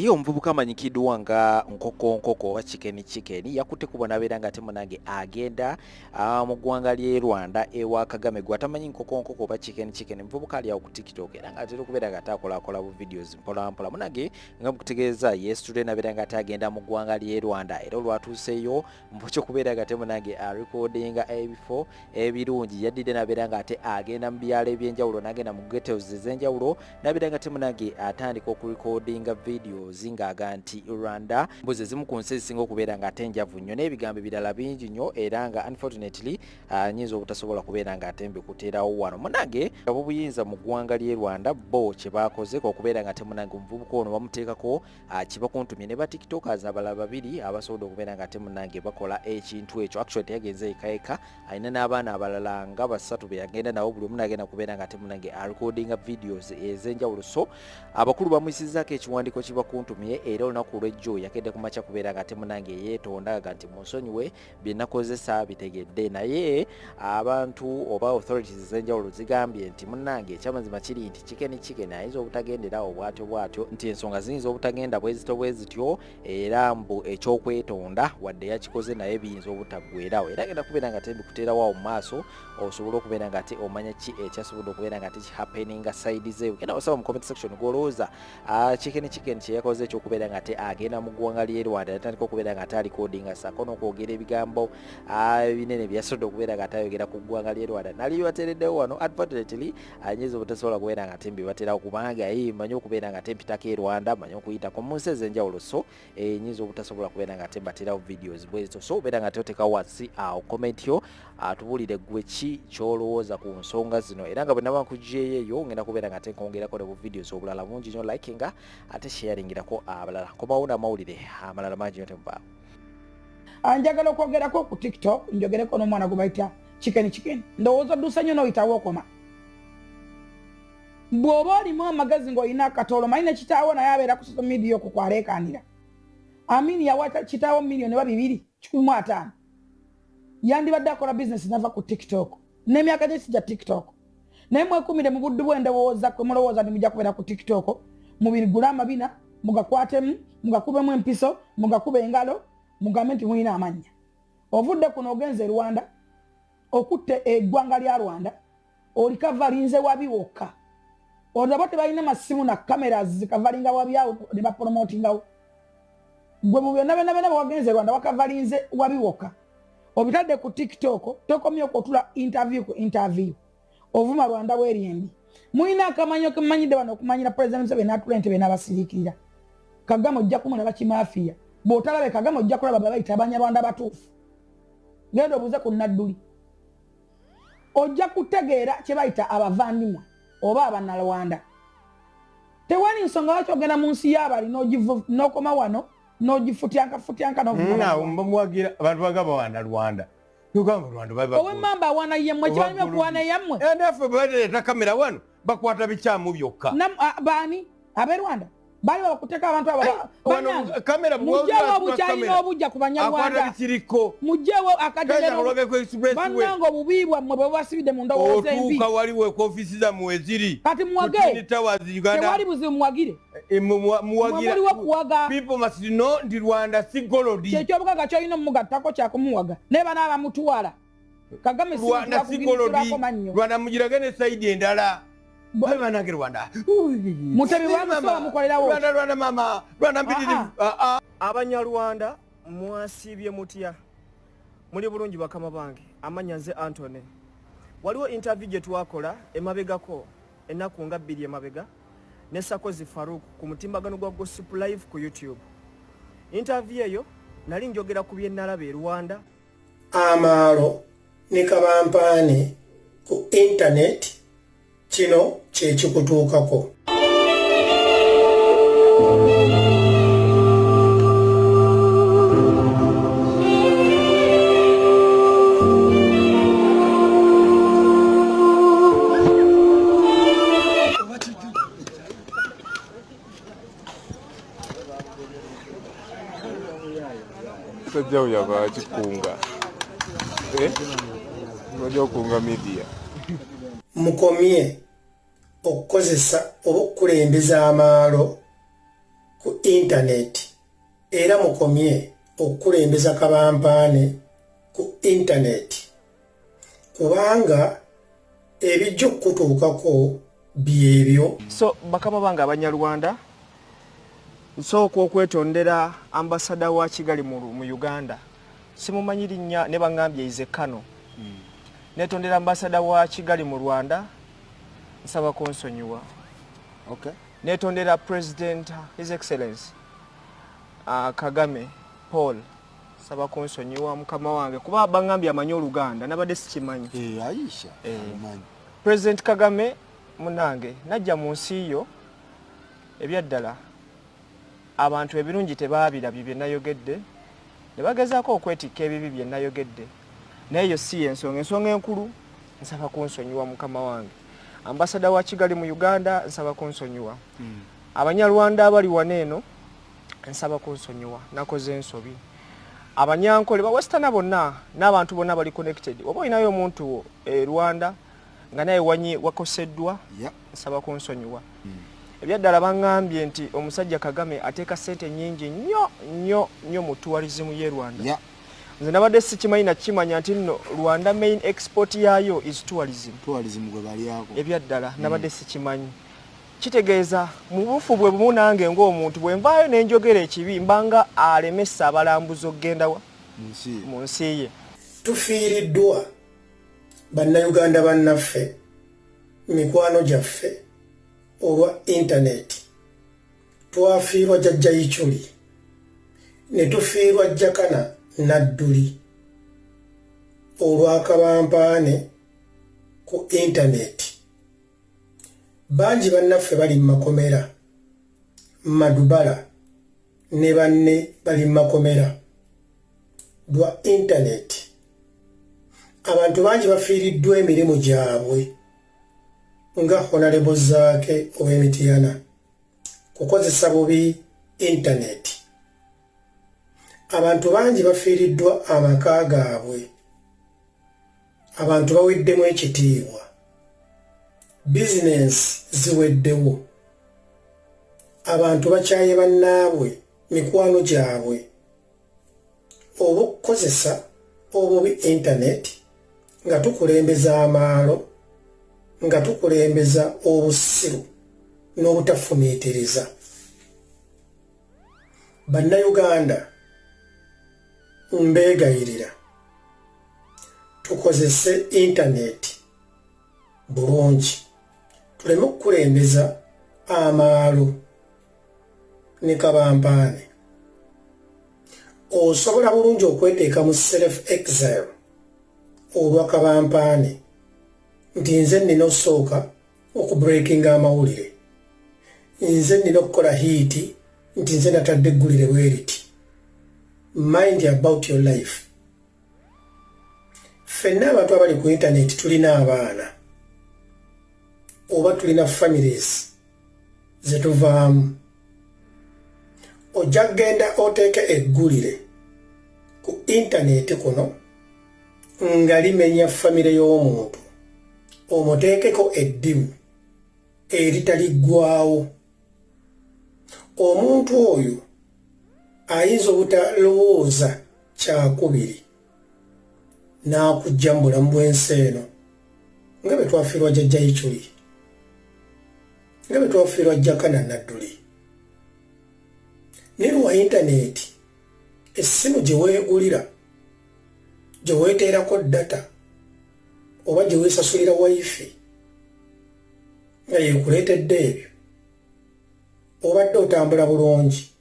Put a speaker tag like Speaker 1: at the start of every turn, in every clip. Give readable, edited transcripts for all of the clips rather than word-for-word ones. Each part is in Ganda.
Speaker 1: Waliyo omuvubuka amanyikiddwa nga Nkoko oba Chicken yakutte kubona beera nga temunange agenda mu ggwanga ly'e Rwanda ewa Kagame gwe atamanyi Nkoko oba Chicken muvubuka ali awo ku TikTok era nga atera okubeera nga akola bu videos mpola munange nga mukutegeeza yesterday nabeera nga atagenda mu ggwanga ly'e Rwanda era olwatuuseyo mpocho kubeera nga temunange recordinga ebifo ebirungi yaddide nabeera nga ate agenda mu byalo ebyenjawulo nagenda mu ghettos ez'enjawulo nabeera nga temunange atandika okurecordinga videos ng'aga nti Rwanda mbuzi ezimu ku nsi ezisinga okubeera nga ate njavu nnyo n'ebigambo ebirala bingi nnyo era nga unfortunately nyinza obutasobola kubeera nga ate mbikuteerawo wano munange ab'obuyinza mu ggwanga ly'e Rwanda bo kye baakoze okubeera nga temunange omuvubuka ono bamuteekako kibakuntumye ne ba tiktokers abalala babiri abasobodde okubeera nga temunange bakola ekintu ekyo actually yagenze eka alina n'abaana abalala nga basatu be yagenda nabo buli omu nagenda kubeera nga temunange recordinga videos ez'enjawulo so abakulu bamuyisizzaako ekiwandiiko kibakuntumye era olunaku lw'ejjo yakedde ku makya kubeera nga temunange yeetondaga nti munsonyiwe bye nakozesa bitegedde naye abantu oba authorities ez'enjawulo zigambye nti munnange ekyamazima kiri nti Chicken ayinza obutagendera bwatyo nti ensonga ziyinza obutagenda bwe zityo era mbu ekyokwetonda wadde yakikoze naye biyinza obutaggweerawo era agenda kubeera nga tembikuteerawo awo mu maaso osobole okubeera nga ate omanya ki ekyasobodde okubeera nga tekihappeninga side zeewe genda osaba mu comment section gwolowooza Chicken kye yakoze ekyokubeera nga ate agenda mu ggwanga ly'e Rwanda yatandika okubeera nga ate alikodinga sako n'okwogera ebigambo binene byasobodde okubeera nga atayogera ku ggwanga ly'e Rwanda nali bateereddewo wano unfortunately anyinza obutasobola kubeera nga ate mbibaterawo kubanga manyi okubeera nga ate mpitako e Rwanda manyi okuyitako mu nsi ez'enjawulo so nyinza obutasobola kubeera nga ate mbaterawo videos bwezito so obeera nga teoteka wansi awo comment yo atubuulire gwe ki kyolowooza ku nsonga zino era nga bwe naba nkugyeyo eyo ngenda kubeera nga ate nkongerako ne bu videos obulala bungi nnyo likinga ate sharingirako abalala komawo n'amawulire amalala mangi nnyo temubaawo
Speaker 2: anjagala okwogerako ku TikTok njogereko n'omwana gwe bayita Chicken ndowooza oddusa nnyo n'oyitawo okoma bw'oba olimu amagezi ng'olina akatoolo manyi ne kitaawo naye abeera ku social media okwo kwaleekaanira Amini yawa kitaawo miliyoni 2.15 yandibadde akola business nava ku TikTok n'emyaka gye sijja TikTok naye mwekumire mu buddu bw'endowooza kwe mulowooza nti mujja kubeera ku TikTok mubirigule amabina mugakwatemu mugakubemu empiso mugakube engalo mugambe nti mulina amannya ovudde kuno ogenze Rwanda okutte eggwanga lya Rwanda olikavalinze wabiwokka olaba tebalina masimu na cameras zikavalinga wabyawo ne bapromotingawo gwe mu byonna byonna wagenze Rwanda wakavalinze wabiwokka obitadde ku TikTok tokomye okutula interview ovuma Rwanda weriendi mulina akamanyo kemanyidde wano okumanyira president Museveni n'atula ntebe n'abasirikira Kagame ojja kumulaba kimafiya bw'otalabe Kagame ojja kulaba babayita Abanyarwanda batuufu genda obuuze ku Nadduli ojja kutegeera kye bayita abavandimwa oba Abannarwanda tewali nsonga lwaki ogenda mu nsi y'abali n'okoma wano n'ogifutyanka
Speaker 3: mwagira abantu bagamba Abannarwanda nugamba Rwanda baba
Speaker 2: owemmamba awaana yemmwe kimanyi okuwaana yammwe
Speaker 3: naffe baleeta kamera wano bakwata bikyamu byokka
Speaker 2: baani ab'e Rwanda bali bakuteka abantu
Speaker 3: kamera
Speaker 2: mujjewo obukyalina obujja ku Banyarwanda mujjewo akadebannanga obubi bwammwe bwe bubasibidde mu ndowooza embi
Speaker 3: otuuka waliwo ofisi zammwe weziri
Speaker 2: kati muwage tewali buzibu muwagire muwaliwo kuwaga
Speaker 3: people must know nti Rwanda si golodi
Speaker 2: kyekyobugaga kyolina omugattako kyakumuwaga naye bana abamutuwala Kagame
Speaker 3: si golodi Rwanda mugirage ne sayidi endala baba nange Rwanda
Speaker 2: mutebi bamusoba mukolerawo
Speaker 3: Rwanda mama Rwanda mpitirivu
Speaker 4: Abanyarwanda mwasibye mutya muli bulungi bakama bange amanya nze Anthony waliwo interview gye twakola emabegako ennaku nga 2 emabega ne Sakozi Farouk ku mutimbagano gwa Gossip Live ku YouTube interview eyo nali njogera ku bye nalabe Rwanda
Speaker 5: amaalo ne kabampaane ku internet kino kyekikutuukako
Speaker 6: sajja yaba kikunga wajja kunga media mukomye okukozesa obukulembeza amaalo
Speaker 5: ku intaneti era mukomye okukulembeza kabampaane ku intaneti kubanga ebijja okutuukako byebyo.
Speaker 4: So bakama bange Abanyarwanda nsooka okwetondera ambasada wa Kigali mu Uganda simumanyi linnya ne bangambye ize Kano netondera ambasada wa Kigali mu Rwanda nsaba konsonyiwa.
Speaker 1: Okay.
Speaker 4: Netondera President His Excellency Kagame Paul saba konsonyiwa mukama wange kuba bangambye amanyi Oluganda nabadde sikimanyi.
Speaker 3: Aisha amanyi.
Speaker 4: President Kagame munange najja mu nsi yo ebyaddala abantu ebirungi tebaabirabye bye nayogedde ne bagezaako okwetikka ebibi bye nayogedde naye yo si ensonga enkulu nsaba kunsonyiwa mukama wange. Ambasada wa Kigali mu Uganda nsaba kunsonyiwa. Abanyarwanda abali waneeno nsaba kunsonyiwa nakoze ensobi. Abanyankole ba Western bonna n'abantu bonna bali connected oba inayo omuntu Rwanda nga naye wanyi wakoseddwa nsaba kunsonyiwa. Ebyaddala bangambye nti omusajja Kagame ateeka sente nyingi nnyo mu tourism ye Rwanda. Nze nabadde sikimanyi nakimanya nti nno Rwanda main export yayo is tourism.
Speaker 3: Tourism gwe bali ako.
Speaker 4: Ebyaddala nabadde sikimanyi. Kitegeeza mu bufu bwe bumu nange ng'omuntu bwe nvaayo n'enjogera ekibi mbanga alemesa abalambuzi okugenda wa mu nsi ye.
Speaker 5: Tufiiriddwa bannayuganda bannaffe mikwano gyaffe olwa intaneti. Twafiirwa Jjajja Ichuli ne tufiirwa Jakana Nadduli olwa kabampaane ku intaneti. Bangi bannaffe bali mu makomera Madubala ne banne bali mu makomera lwa intaneti. Abantu bangi bafiiriddwa emirimu gyabwe nga Honorable Zaake ow'Emityana kukozesa bubi intaneti. Abantu bangi bafiiriddwa amaka gaabwe. Abantu baweddemu ekitiibwa. Bizinensi ziweddewo. Abantu bakyaye bannaabwe mikwano gyabwe olw'okukozesa obubi intaneti nga tukulembeza amaalo nga tukulembeza obusiru n'obutafumiitiriza. Bannayuganda mbeegayirira tukozese intaneti bulungi tuleme okukulembeza amaalo ne kabampaane. Osobola bulungi okweteeka mu self exile olwa kabampaane nti nze nnina osooka okubreakinga amawulire, nze nnina okukola hiiti nti nze natadde eggulire bweriti. Mind about your life. Ffenna abantu abali ku intaneti tulina abaana oba tulina families zetuvaamu. Ojja kgenda oteeke eggulire ku intaneti kuno nga limenya famire y'omuntu omuteekeko eddimu eritaliggwaawo. Omuntu oyo ayinza obutalowooza kyakubiri n'akujja mu bulamu bw'ensi eno nga bwe twafiirwa Jjajja Ichuli, nga bwe twafiirwa Jakana Nadduli. Ne lwa intaneti essimu gye weegulira, gye weeteerako data oba gye weesasulira wifi nga yeekuleetedde ebyo, obadde otambula bulungi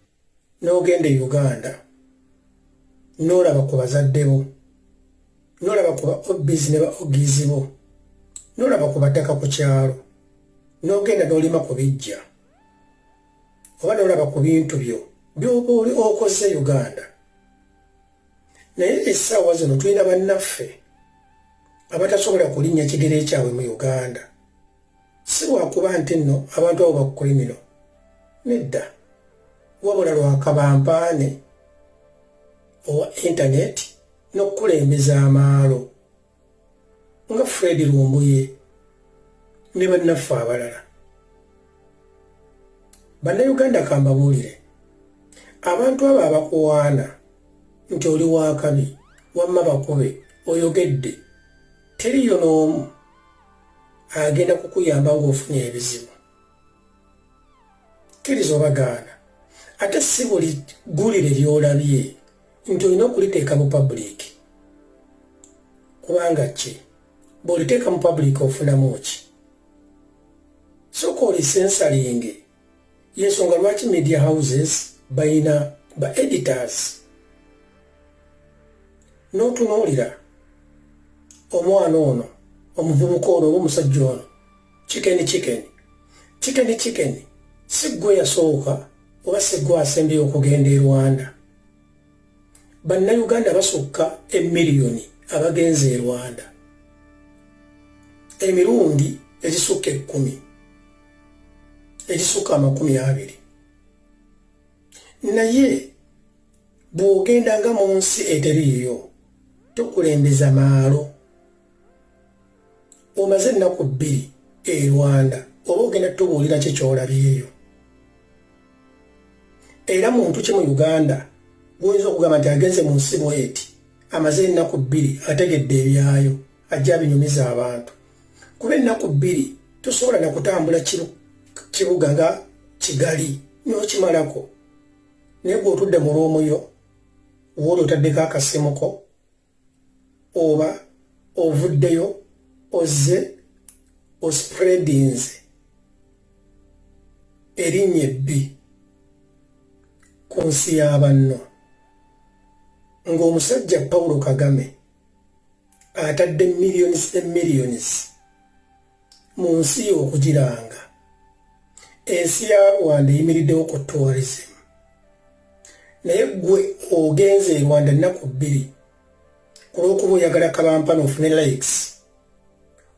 Speaker 5: n'ogenda e Uganda n'olaba ku bazadde bo, n'olaba ku ba obbizi ne ba ogizi bo, n'olaba ku battaka ku kyalo, n'ogenda n'olima ku bijja oba n'olaba ku bintu byo by'oba oli okoze Uganda. Naye essaawa zino tulina bannaffe abatasobola kulinnya kigere kyabwe mu Uganda. Si lwakuba nti nno abantu abo bakulimino, nedda, wabula lwa kabampaane owa intaneti n'okukulembeza amaalo nga Fred Lumbuye ne bannaffe abalala. Bannayuganda kambabuulire abantu abo abakuwaana nti oli wakabi wamma bakube oyogedde teriyo n'omu agenda kukuyamba ng'ofunye ebizibu. Kkiriza obagaana ate si buli ggulire ly'olabye nti olina okuliteeka mu public. Kubanga ki bw'oliteeka mu public ofunamu ki? Sooka olisensalinge y'ensonga lwaki media houses bayina ba editors. N'otunuulira omwana ono omuvubuka ono oba omusajja ono chicken si ggwe yasooka oba si ggwe asembyeyo okugenda e Rwanda. Bannayuganda basukka emiliyoni abagenze e Rwanda emirundi egisukka 10 egisukka 20. Naye bw'ogendanga mu nsi eteriiyo tokulembeza maalo omaze ennaku 2 e Rwanda oba ogenda tubuulira kye kyolabyeyo. Era muntu ki mu Uganda gwoyinza okugamba nti agenze mu nsi bweti amaze ennaku 2 ategedde ebyayo ajja abinyumiza abantu. Kuba ennaku 2 tosobola na kutambula kibuga nga Kigali n'okimalako. Naye bw'otudde mu lw'omuyo wooli otaddeko akasimuko oba ovuddeyo ozze ospreadinze erinnya ebbi ku nsi y'abanno ng'omusajja Paulo Kagame atadde millions and millions mu nsi y'okugiranga. Ensi ya Rwanda eyimiriddewo ku tourism. Naye gwe ogenze e Rwanda ennaku 2 ku lw'okuba oyagala kabampano ofune likes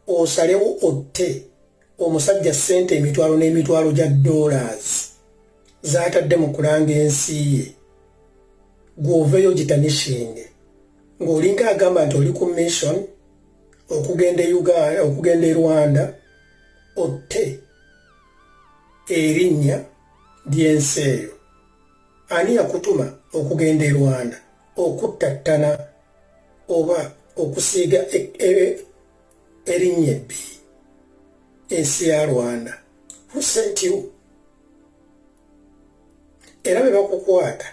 Speaker 5: osalewo otte omusajja ssente emitwalo n'emitwalo gya dollars z'atadde mu kulanga ensi ye gw'oveeyo gitanishinge ng'olinga agamba nti oli ku mission okugenda e Uganda okugenda e Rwanda otte erinnya ly'ensi eyo. Ani yakutuma okugenda e Rwanda okuttattana oba okusiiga erinnya ebbi ensi ya Rwanda? Who sent you? Era bwe bakukwata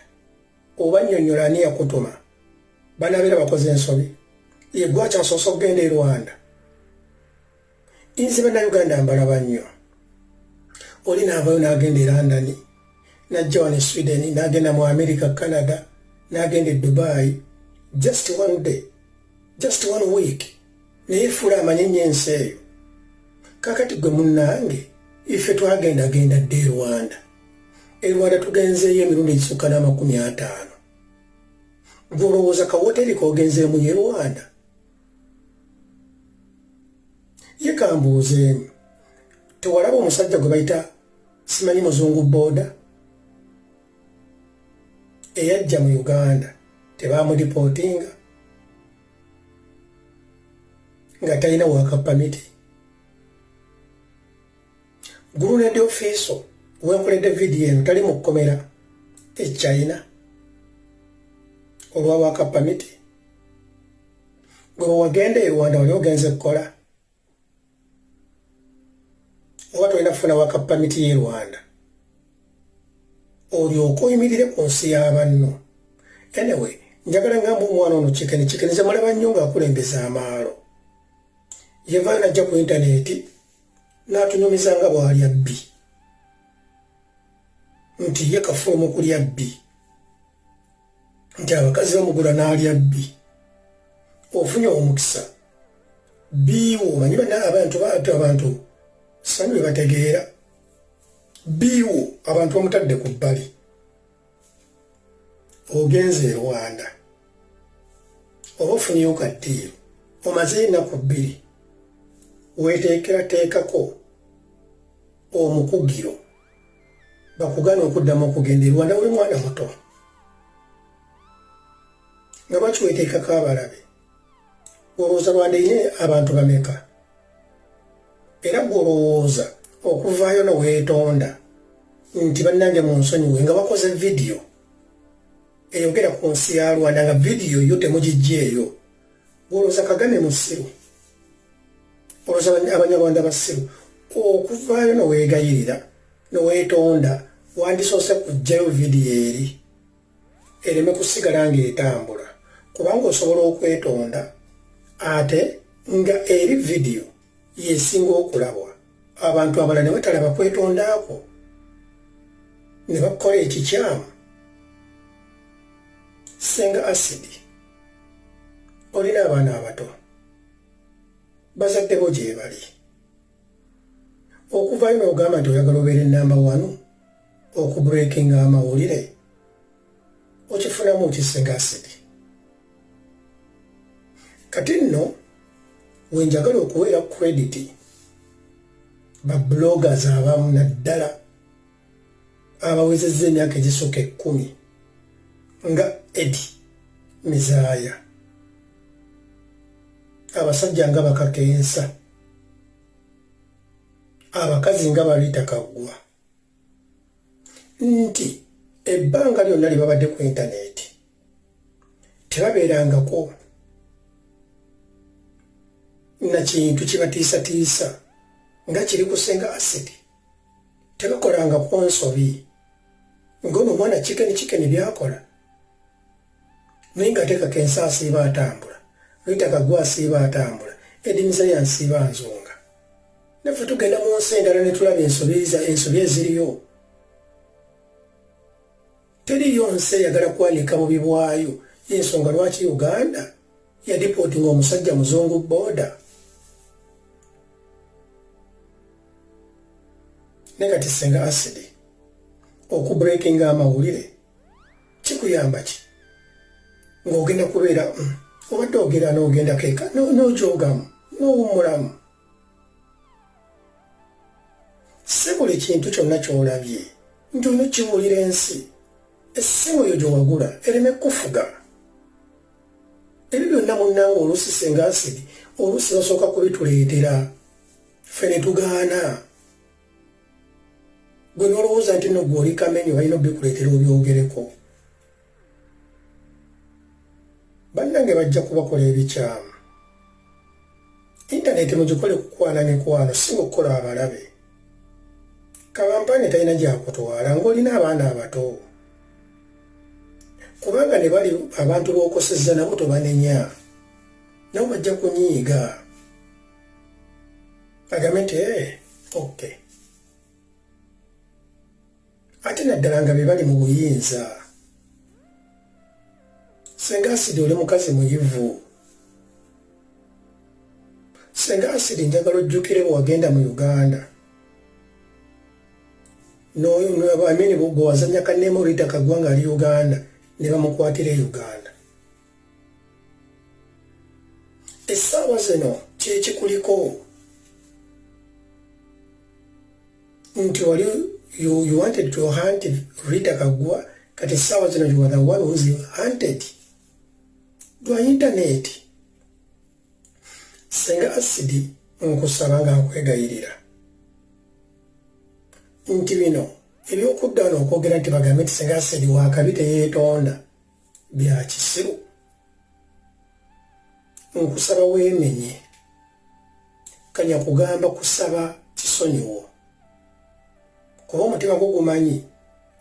Speaker 5: oba nnyonnyola ani yakutuma banabeera bakoze ensobi ye gwakyasoose okugenda e Rwanda. Nze bannayuganda mbalaba nnyo. Oli naavayo n'agenda e London najja wano e Sweden n'agenda mu America, Canada n'agenda e Dubai just one day, just 1 week neyefuula amanye nnyo ensi eyo. Kakati gwe munnange ife twagendagenda dde e Rwanda. E Rwanda tugenzeeyo emirundi egisukka n'50. Gw'olowooza kawoteri k'ogenzeemu ye Rwanda? Ye kambuuzeemu tewalaba omusajja gwe bayita simanyi muzungu booda eyajja mu Uganda tebaamuripootinga nga talina waka pamiti? Gulunedde ofiiso wenkoledde vidiyo eno tali mu kkomera e China olwa waka pamiti? Gwe wagenda e Rwanda wali ogenze kukola oba tolina kufuna waka pamiti y'e Rwanda olyoka oyimirire ku nsi y'abanno? Anyway, njagala ngamba omwana ono Chicken ze mulaba nnyo ng'akulembeza amaalo. Yevaayo najja ku intaneti n'atunyumiza nga bw'alya bbi nti ye kafulumu kulya bbi nti abakazi bamugula n'alya bbi. Ofunye omukisa biiwo omanyi abantu sani bwe bategeera biiwo abantu bamutadde ku bbali. Ogenze e Rwanda oba ofunyeyo kaddiiro omaze ennaku 2 weeteekerateekako omukugiro bakugana okuddamu okugenda e Rwanda oli mwana muto nga lwaki weeteekako abalabe? Olowooza Rwanda eyina abantu bameka? Era gw'olowooza okuvaayo noweetonda nti bannange mu nsonyiwe nga bakoze vidiyo eyogera ku nsi ya Rwanda nga vidiyo yo temugijjeeyo. Olowooza Kagame musiru, olowooza Abanyarwanda basiru, okuvaayo noweegayirira noweetonda wandisoose kuggyayo vidiyo eri ereme kusigala ng'etambula, kubanga osobola okwetonda ate nga eri vidiyo yesinga okulabwa, abantu abalala ne batalaba kwetondaako ne bakola ekikyamu. Senga Acid, olina abaana abato, bazadde bo gye bali. Okuvaayo n'ogamba nti oyagala obeere nnamba 1 okubreakinga amawulire, okifunamu ki Senga Acid? Kati nno wenjagala okuweera credit bloggers abamu naddala abawezezza emyaka egisooka 10 nga Eddie Mizaaya, abasajja nga Bakakensa, abakazi nga Barita Kaggwa, nti ebbanga lyonna lye babadde ku intaneti tebabeerangako na kintu kibatiisatiisa nga kiri ku Senga Acid. Tebakolangako nsobi ng'ono omwana Chicken byakola, naye nga ate Kakensa asiiba atambula, Rita Kaggwa asiiba atambula, Eddie Mizaaya nsiiba nzunga. Naffe tugenda mu nsi endala ne tulaba ensobi eziriyo. Teriyo nsi eyagala kwanika bubi bwayo, y'ensonga lwaki Uganda yadipootinga omusajja muzungu booda. Ne kati Senga Acid okubreakinga amawulire kikuyamba ki? Ng'ogenda kubeera obadde ogera n'ogenda keeka n'ogyogamu n'owummulamu. Si buli kintu kyonna ky'olabye nti olina kibuulira ensi. Essimu yo gye wagula ereme kufuga. Ebyo byonna munnange oluusi Senga Acid oluusi basooka kubituleetera, ffe ne tugaana. Gwe n'olowooza nti nno gw'oli kamenyi balina obikuleetera obyogereko. Bannange bajja kubakola ebikyamu. Intaneti mugikole kukwana mikwano, si kukola abalabe. Kabampaane talina gyakutwala ng'olina abaana abato, kubanga ne bali abantu b'okosezza nabo tobanenya, nabo bajja kunyiiga agambe nti okay. Ate naddala nga be bali mu buyinza. Senga Acid oli mukazi muyivu. Senga Acid njagala ojjukire bwe wagenda mu Uganda bwe wazanya kanneemu Rita Kaggwa ng'ali Uganda ne bamukwatira e Uganda. Essaawa zino kyekikuliko nti wali you wanted to hunt Rita Kaggwa, kati essaawa zino you are the one who's hunted lwa internet. Senga Acid nkusaba nga nkwegayirira nti bino ebyokudda wano okwogera nti bagambe nti Senga Acid wakabi teyeetonda bya kisiru. Nkusaba weemenye, kanya kugamba kusaba kisonyiwo, kuba omutima gwo gumanyi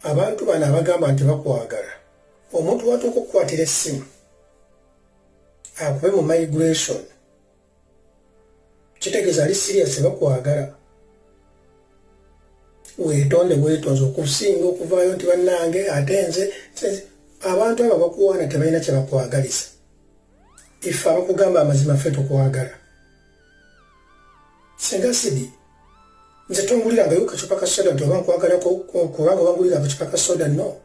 Speaker 5: abantu bano abagamba nti bakwagala. Omuntu watuuka okukwatira essimu akube mu migration, kitegeeza ali serious bakwagala. Weetonde weetonze okusinga okuvaayo nti bannange ate nze abantu abo bakuwaana tebalina kye bakwagaliza. Ife abakugamba amazima ffe tukwagala. Senga Acid nze tongulirangayo kacupa ka soda nti oba nkwagalako kubanga bangulira akacupa ka soda, no.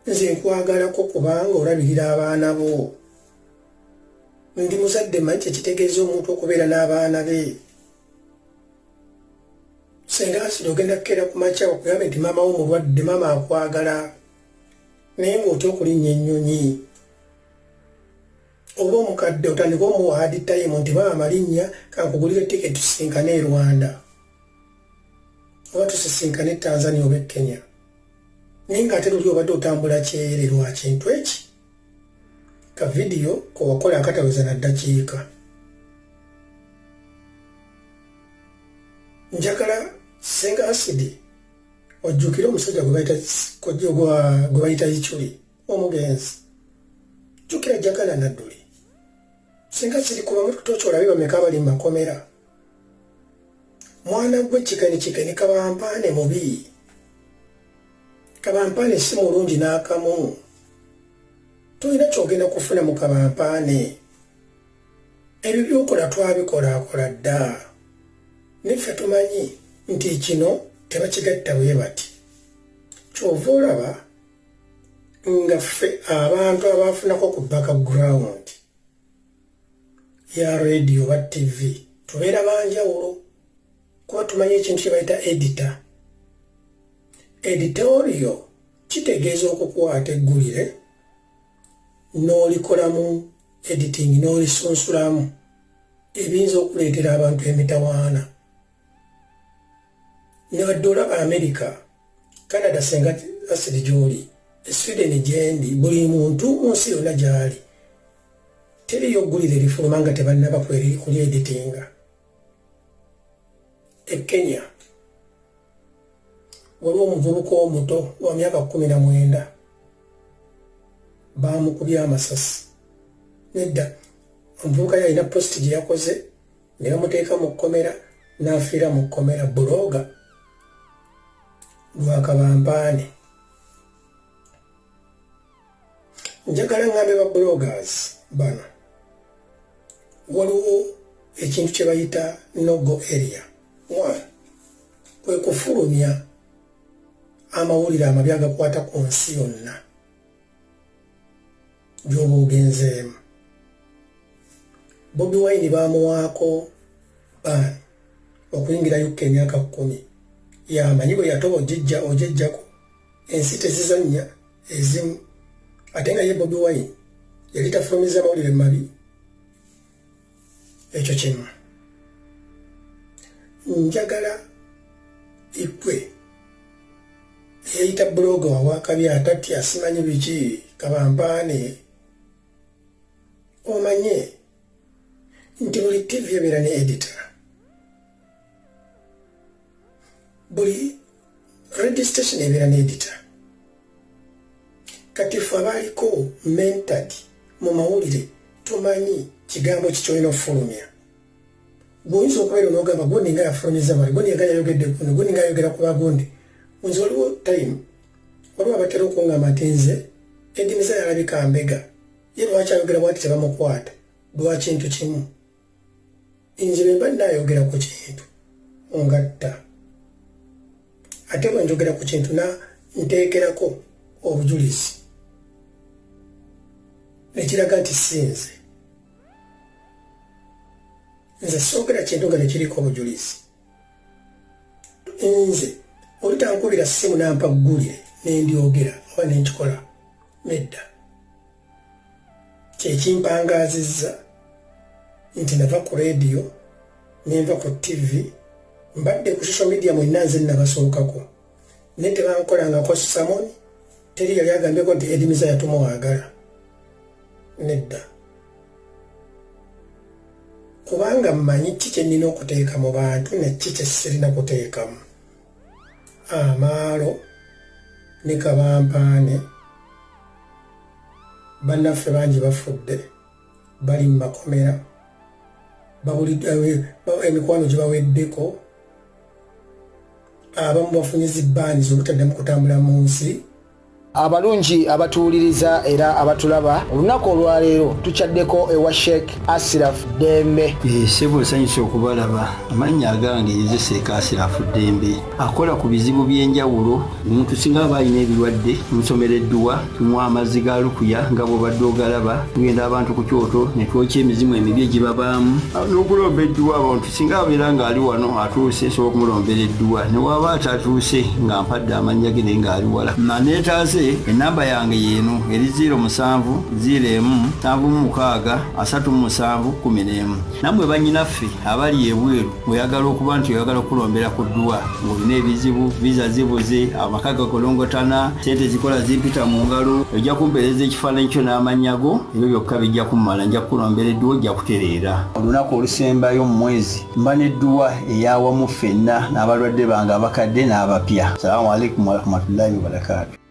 Speaker 5: Nze nkwagalako kubanga olabirira abaana bo. Ndi muzadde manyi kyekitegeeza omuntu okubeera n'abaana be. Senga Acid ogenda kukeera ku makya okugambe nti maama wo mulwadde, maama akwagala, naye ng'otya okulinnya ennyonyi. Oba omukadde otandika omuwa hard time nti maama malinnya kankugulire tiketi tusinkane e Rwanda oba tusisinkane e Tanzania oba e Kenya. ninga ate luli obadde otambula kyere lwa kintu eki ka vidiyo kowakola akataweza na ddakiika. Njagala Senga Asidi ojjukira omusajja gwe bayita Ichuli omugenzi. Jjukira Jagala Nadduli. Senga Asidi kuba mututoki olabe bameka abali mu makomera. Mwana gwe Kikeni Kabampaane mubi. Kabampaane si mulungi n'akamu. Tulina kyogenda kufuna mu Kabampaane. Ebyo byokola twabikola dda. Niffe tumanyi nti kino tebakigatta bwe bati. Kyova olaba nga ffe abantu abafunako ku background ya radio ba TV tubeera banjawulo kuba tumanyi ekintu kye bayita editor. Editorial kitegeeza okukwata eggulire n'olikolamu editing n'olisunsulamu ebiyinza okuleetera abantu emitawaana. Newadde olaba America, Canada Senga Asidi gy'oli, Sweden gyendi, buli muntu mu nsi yonna gy'ali teriyo ggulire lifuluma nga tebannaba kuli editinga. E Kenya waliwo omuvubuka omuto wa myaka 19 baamukubye amasasi. Nedda omuvubuka yalina posti gye yakoze ne bamuteeka mu kkomera n'afiira mu kkomera. Buloga lwa Kabampaane. Njagala ngambe ba bloggers bano waliwo ekintu kye bayita no-go area. Kwe kufulumya amawulire amabi agakwata ku nsi yonna gy'oba ogenzeemu. Bobi Wine baamuwaako ban okuyingira UK emyaka 10. Yamanyi bwe yatoba ojejjako ensi tezizannya ezimu. Ate nga ye Bobi Wine yali tafulumiza amawulire mabi. Ekyo kimu. Njagala ikwe eyayita bloga wawakabi atati asimanyi biki Kabampaane omanye nti buli TV ebeera ne editor. Buli radio station ebeera ne editor. Kati ffe abaaliko mentored mu mawulire tumanyi kigambo kikyolina okufulumya. Gwoyinza okubeera n'ogamba gundi nga yafulumiza mali, gundi nga yayogedde kuno, gundi nga yayogera ku bagundi. Nze waliwo time waliwo abatera okungamba nti nze endimiza yalabika mbega ye lwaki ayogera bwati tebamukwata lwa kintu kimu. Nze bwe mba naayogera ku kintu ngatta ate bwe njogera ku kintu nteekerako obujulizi nekiraga nti sinze. Nze soogera kintu nga nekiriko obujulizi. Nze olitankubira ssimu nampa ggulire nendyogera oba nenkikola nedda. Kyekimpangaazizza nti nava ku radio nenva ku TV mbadde ku social media mwenna nze nabasookako naye tebankolangako samoni. Teri yali agambyeko nti edimiza yatumuwaagala nedda. Kubanga mmanyi ki kye nnina okuteeka mu bantu ne ki kye sirina kuteekamu. Amaalo ne Kabampaane bannaffe bangi bafudde bali mu makomera emikwano gye baweddeko. Abamu bafunyiza bbaani z'obutaddamu kutambula mu nsi. Abalungi abatuwuliriza era abatulaba olunaku olwaleero tukyaddeko ewa Sheikh Asiraf Dembe.
Speaker 7: Sebo sanyusa okubalaba. Amannya agange ye Sheikh Asiraf Dembe akola ku bizibu by'enjawulo. Omuntu singa aba alina ebirwadde musomereddwa tunywa amazzi ga lukuya nga bw'obadde ogalaba. Tugenda abantu ku kyoto ne twokya emizimu emibi egibabaamu n'okulombeddwa abantu singa abeera ng'ali wano atuuse nsobola okumulombereddwa ne waba atatuuse nga mpadde amannya ge naye ng'ali wala. Naneetaase mutuuse enamba yange yeeno eri 0701763711 nammwe bannyinaffe abali ebweru oyagala okuba nti oyagala okulombera ku ddwa ng'olina ebizibu viza zibuze amaka gakolongotana sente zikola zimpita mu ngalo ojja kumpeereza ekifaananyi kyo n'amannya go ebyo byokka bijja kummala nja kukulombera edduwa ojja kutereera olunaku olusembayo mu mwezi mba n'edduwa eyawamu ffenna n'abalwadde bange abakadde n'abapya. Salaamu alaikum warahmatullahi wabarakatuh.